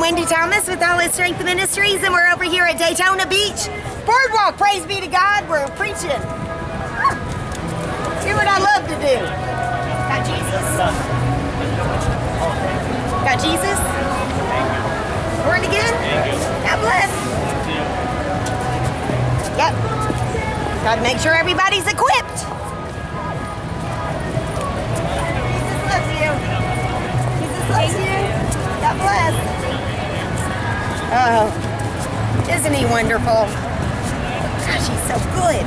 Wendy Thomas with Thomas+Air Ministries, and we're over here at Daytona Beach Boardwalk. Praise be to God. We're preaching. Do what I love to do. Got Jesus. Got Jesus. Born again. God bless. Yep. Got to make sure everybody's equipped. Jesus loves you. Jesus loves you. God bless. Oh, isn't he wonderful? Gosh, he's so good.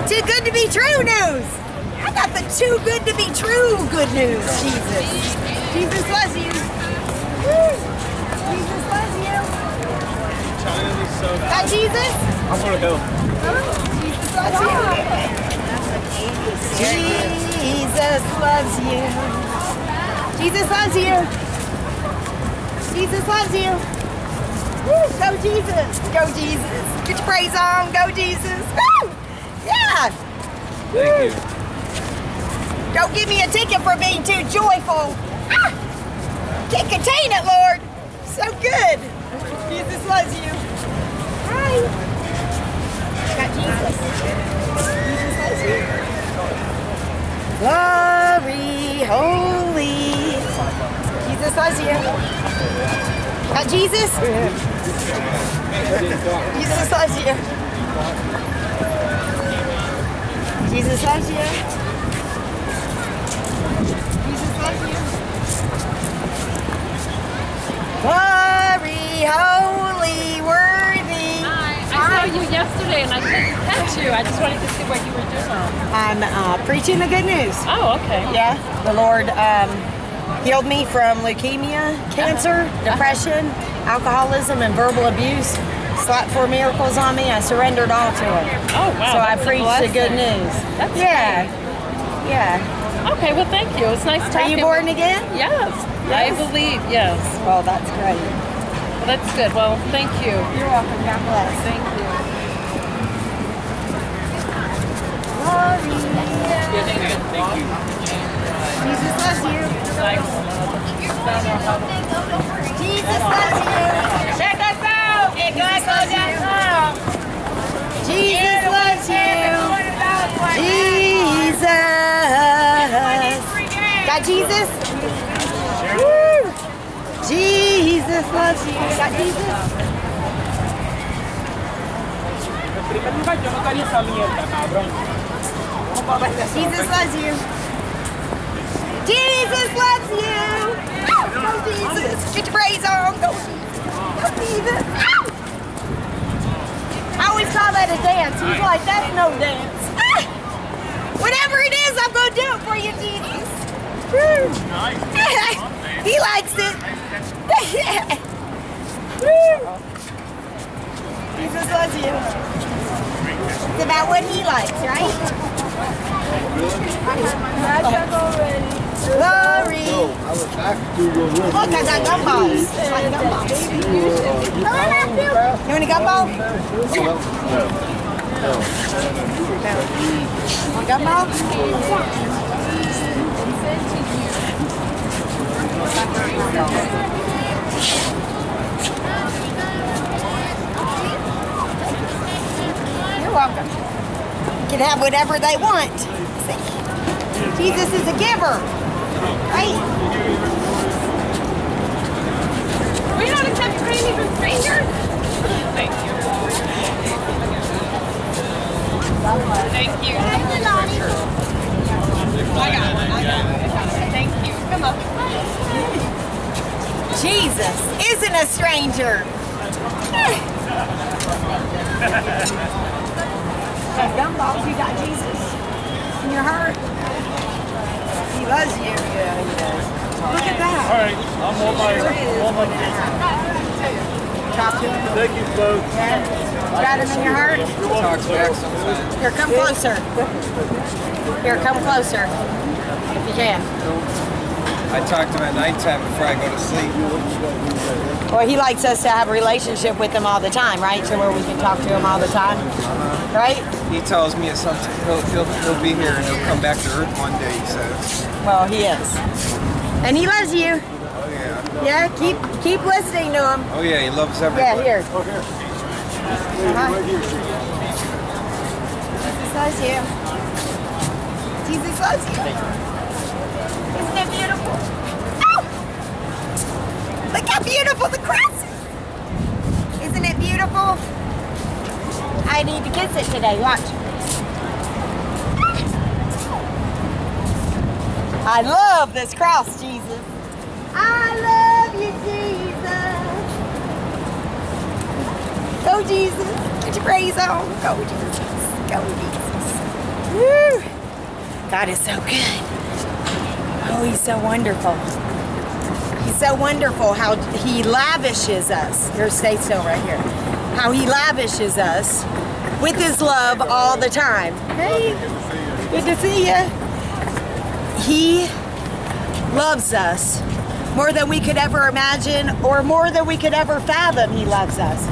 Too good to be true news. I got the too good to be true good news. Jesus. Jesus loves you. Woo. Jesus loves you. Got Jesus? I want to go. Jesus loves you. Jesus loves you. Jesus loves you. Jesus loves you. Woo, go Jesus. Go Jesus. Get your praise on. Go Jesus. Woo! Yeah. Thank you. Don't give me a ticket for being too joyful. Ah! Can't contain it, Lord. So good. Jesus loves you. Hi. Got Jesus. Jesus loves you. Glory, holy. Jesus loves you. Got Jesus? Jesus loves you. Jesus loves you. Jesus loves you. Glory, holy, worthy. Hi. I saw you yesterday and I couldn't catch you. I just wanted to see what you were doing. I'm preaching the good news. Oh, okay. Yeah, the Lord healed me from leukemia, cancer, depression, alcoholism, and verbal abuse. Slapped 4 miracles on me. I surrendered all to Him. Oh, wow. So I that's a preached the good blessing. news. That's Yeah. great. Yeah. Okay, well, thank you. It's nice Are talking. you born again? Yes. I believe, yes. Well, that's great. Well, that's good. Well, thank you. You're welcome. God bless. Thank you. Glory. Thank you. Jesus loves you. Jesus loves you. Check us out. GetGlassGo.com. Jesus loves you. Jesus. Got Jesus? Woo. Jesus loves you. Got Jesus? Jesus loves you. Jesus loves you. Go Jesus. Get your praise on. Go Jesus. Go Jesus. Ow! I always call that a dance. He's like, that's no dance. Ah! Whatever it is, I'm going to do it for you, Jesus. Woo. He likes it. Woo. Jesus loves you. It's about what he likes, right? Glory. Look, I got gumballs. It's like gumballs. You want a gumball? Want a gumball? You're welcome. You can have whatever they want. See? Jesus is a giver, right? We don't accept training from strangers. Thank you. Thank you. I got it. Thank you. Come up. Jesus isn't a stranger. Got gumballs, you got Jesus in your heart. He loves you. Yeah, he does. Look at that. All right, I'm on my Talk to him. Thank you, folks. Yeah. Got him in your heart? Here, come closer. Here, come closer. If you can. I talk to him at nighttime before I go to sleep. Well, he likes us to have a relationship with him all the time, right? So where we can talk to him all the time, right? He tells me he'll be here and he'll come back to Earth one day, he says. Well, he is. And he loves you. Oh, yeah. Yeah, keep listening to him. Oh yeah, he loves everybody. Yeah, here. Oh, here. Right here. Jesus loves you. Jesus loves you. Isn't it beautiful? Oh! Look how beautiful the cross is. Isn't it beautiful? I need to kiss it today. Watch. I love this cross, Jesus. I love you, Jesus. Go, Jesus. Get your praise on. Go, Jesus. Go, Jesus. Woo. God is so good. Oh, he's so wonderful. He's so wonderful how he lavishes us. Here, stay still right here. How he lavishes us with his love all the time. Hey, good to see you. He loves us more than we could ever imagine or more than we could ever fathom. He loves us.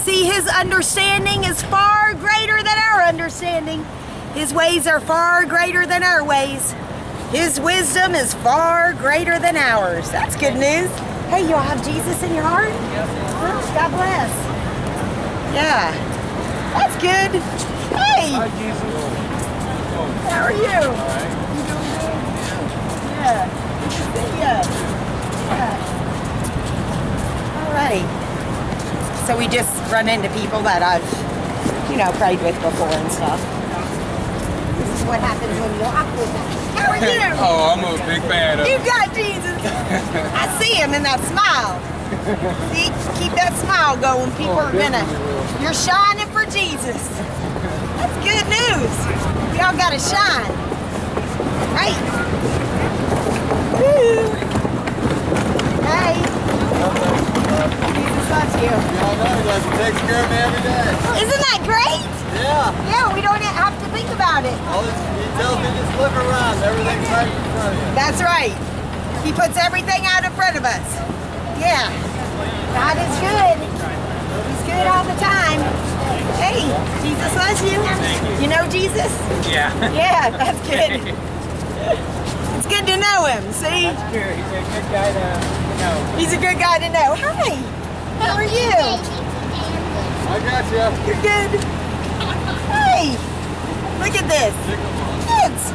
See, his understanding is far greater than our understanding. His ways are far greater than our ways. His wisdom is far greater than ours. That's good news. Hey, you'll have Jesus in your heart? God bless. Yeah. That's good. Hey. Hi, Jesus. How are you? All right. Yeah. Good to see ya. Yeah. All right. So we just run into people that I've, prayed with before and stuff. This is what happens when you walk with them. How are you? Oh, I'm a big fan of You got Jesus. I see him in that smile. See, keep that smile going. People are you're shining for Jesus. That's good news. Y'all gotta shine. Right? Woo. Hey. Jesus loves you. Y'all know he does. He takes care of me every day. Isn't that great? Yeah. Yeah, we don't have to think about it. He tells me just look around. Everything's right in front of you. That's right. He puts everything out in front of us. Yeah. God is good. He's good all the time. Hey, Jesus loves you. You know Jesus? Yeah. Yeah, that's good. It's good to know him, see? That's good. He's a good guy to know. He's a good guy to know. Hi. How are you? I got you. You're good. Hey. Look at this. Kids.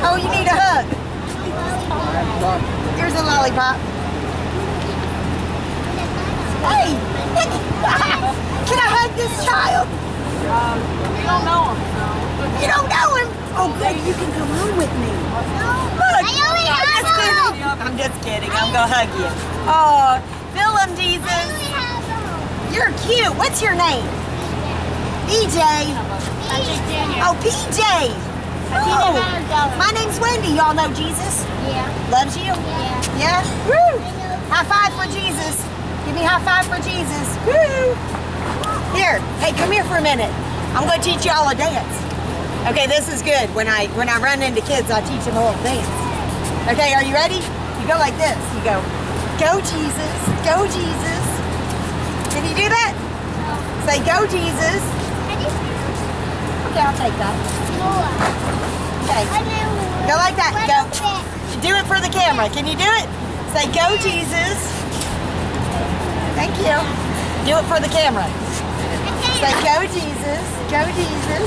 Oh, you need a hug. Here's a lollipop. Hey. Can I hug this child? You don't know him. You don't know him? Oh, good. You can come home with me. Look. I'm just kidding. I'm going to hug you. Oh, feel him, Jesus. You're cute. What's your name? PJ. Oh, PJ. Oh, my name's Wendy. Y'all know Jesus? Yeah. Loves you? Yeah. Yeah? Woo! High five for Jesus. Give me a high five for Jesus. Woo! Here, hey, come here for a minute. I'm going to teach you all a dance. Okay, this is good. When I run into kids, I teach them a little dance. Okay, are you ready? You go like this. You go Jesus, go Jesus. Can you do that? Say, go Jesus. Okay, I'll take that. Okay, go like that. Go. Do it for the camera. Can you do it? Say, go Jesus. Thank you. Do it for the camera. Say, go Jesus. Go Jesus.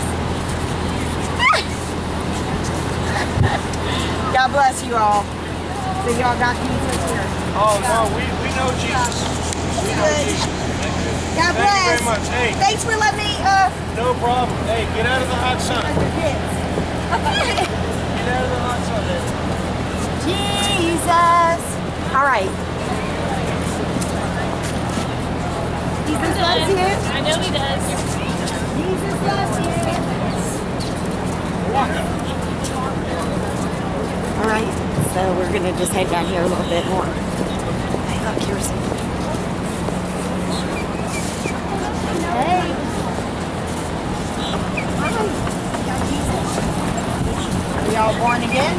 God bless you all. So y'all got Jesus here. Oh, no, we know Jesus. We know Good. Jesus. God Thank bless. you very much. Hey, Thanks for letting me no problem. Hey, get out of the hot sun. hug your kids. Get out of the hot sun, baby. Jesus. All right. Jesus loves you. I know he does. Jesus loves you. All right. So we're gonna just head down here a little bit more. Hey, look, here's. Hey. Hi. Got Jesus. Are y'all born again?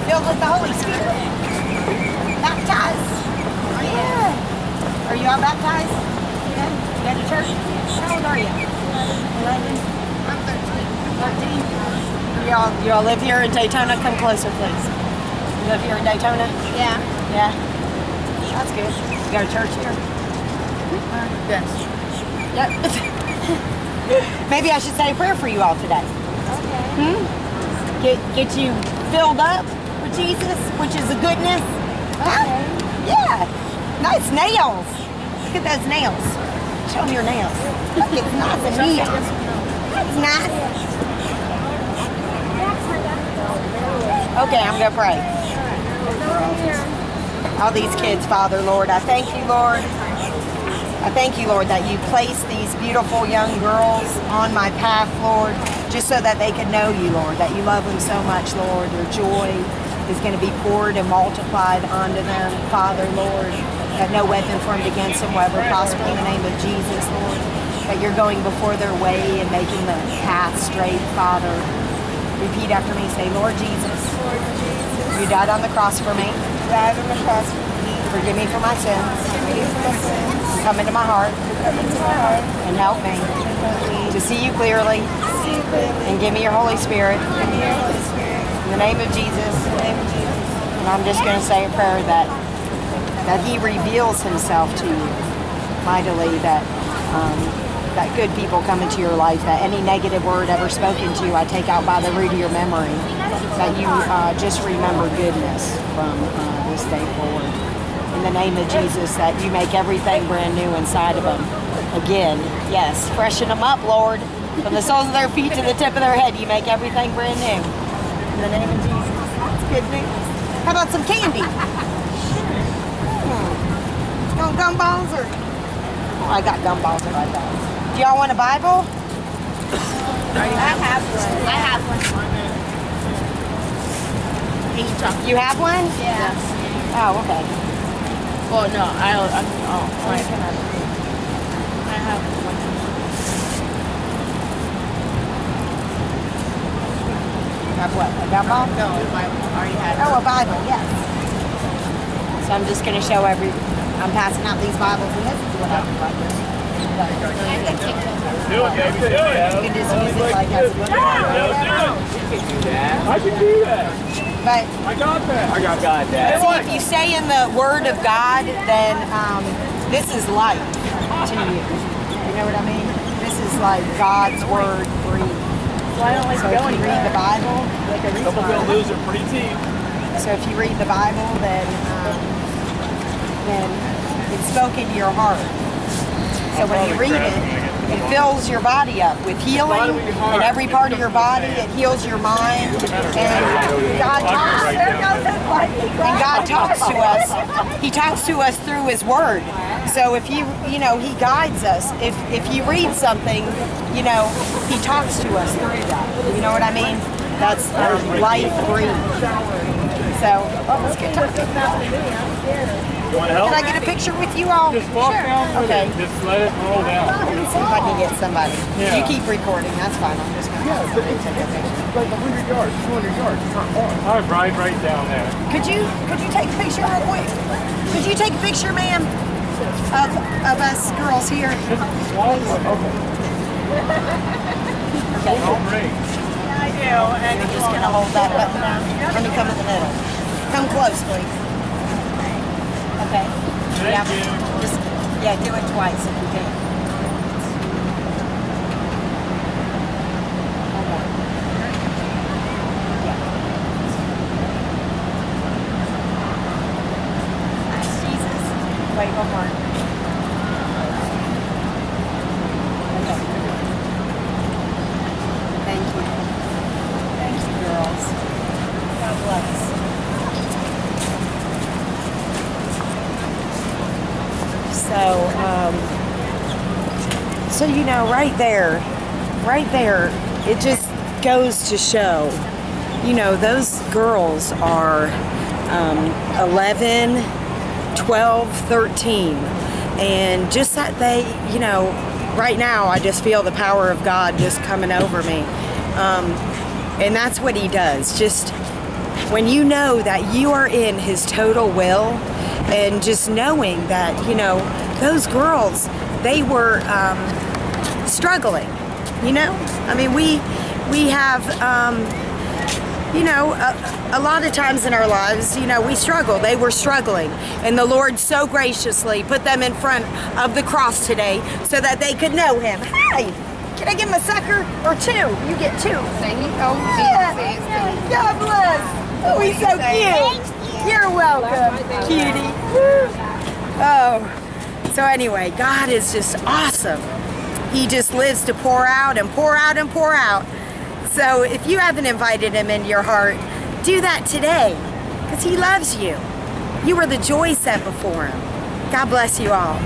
Filled with the Holy Spirit. Baptized. Yeah. Are you all baptized? Yeah. You go to church? How old are you? 11. I'm 13. 13. You all live here in Daytona? Come closer, please. You live here in Daytona? Yeah. Yeah. That's good. You go to church here? Yes. Yep. Maybe I should say a prayer for you all today. Okay. Get you filled up with Jesus, which is the goodness. Okay. Yeah. Nice nails. Look at those nails. Show them your nails. Look, it's nice and neat. That's nice. Okay, I'm going to pray. All these kids, Father, Lord, I thank you, Lord. I thank you, Lord, that you place these beautiful young girls on my path, Lord, just so that they can know you, Lord, that you love them so much, Lord. Their joy is going to be poured and multiplied onto them, Father, Lord, that no weapon formed against them will ever prosper in the name of Jesus, Lord, that you're going before their way and making the path straight, Father. Repeat after me, say, Lord Jesus, you died on the cross for me. Forgive me for my sins. Come into my heart and help me to see you clearly and give me your Holy Spirit in the name of Jesus. And I'm just going to say a prayer that he reveals himself to you mightily, that good people come into your life, that any negative word ever spoken to you I take out by the root of your memory, that you just remember goodness from this day forward. In the name of Jesus, that you make everything brand new inside of them. Again, yes, freshen them up, Lord. From the soles of their feet to the tip of their head, you make everything brand new. In the name of Jesus. That's good news. How about some candy? You want gumballs or? Oh, I got gumballs if I got. Do y'all want a Bible? I have one. Can you talk? You have one? Yeah. Oh, okay. Oh no, I have one. Have what? A gumball? No, I already had. Oh, a Bible, yes. So I'm just going to show I'm passing out these Bibles, and this is what I would like. I can take those. Do it, baby. Do it. You can just use it like as a book. I can do that. But I got that. I got that. see, if you stay in the Word of God, then this is light to you. You know what I mean? This is like God's Word breathed. So I don't like So if you read the Bible, Couple gonna lose their pretty teeth. so if you read the Bible, then it's spoken to your heart. So when you read it, it fills your body up with healing in every part of your body. It heals your mind, and God talks to us. He talks to us through His Word. So if He guides us. If you read something, He talks to us through that. You know what I mean? That's life breathed. So let's get talking about it. You want help? Can I get a picture with you all? Just walk down with Okay. it. Just let it roll down. Let me see if I can get somebody. Yeah. You keep recording. That's fine. I'm just going to take a picture. Like 100 yards, 200 yards. It's not far. All right, right down there. Could you take a picture real quick? Could you take a picture, ma'am, of us girls here? Okay. Okay. Oh, great. You're just going to hold that button down. Let me come in the middle. Come close, please. Okay. Thank you. Just do it twice if you can. Okay. Yeah. Nice, Jesus. Wait, one more. Okay. Thank you. Thank you, girls. God bless. So right there, it just goes to show, those girls are 11, 12, 13, and just that they, right now I just feel the power of God just coming over me, and that's what He does. Just when you know that you are in His total will, and just knowing that, those girls, they were struggling, I mean, we have you know, a lot of times in our lives, you know, we struggle. They were struggling. And the Lord so graciously put them in front of the cross today so that they could know him. Hi! Can I give him a sucker or two? You get two. Yeah. God bless. Oh, he's so cute. You're welcome, cutie. Oh, so anyway, God is just awesome. He just lives to pour out and pour out and pour out. So if you haven't invited him into your heart, do that today, because he loves you. You were the joy set before him. God bless you all.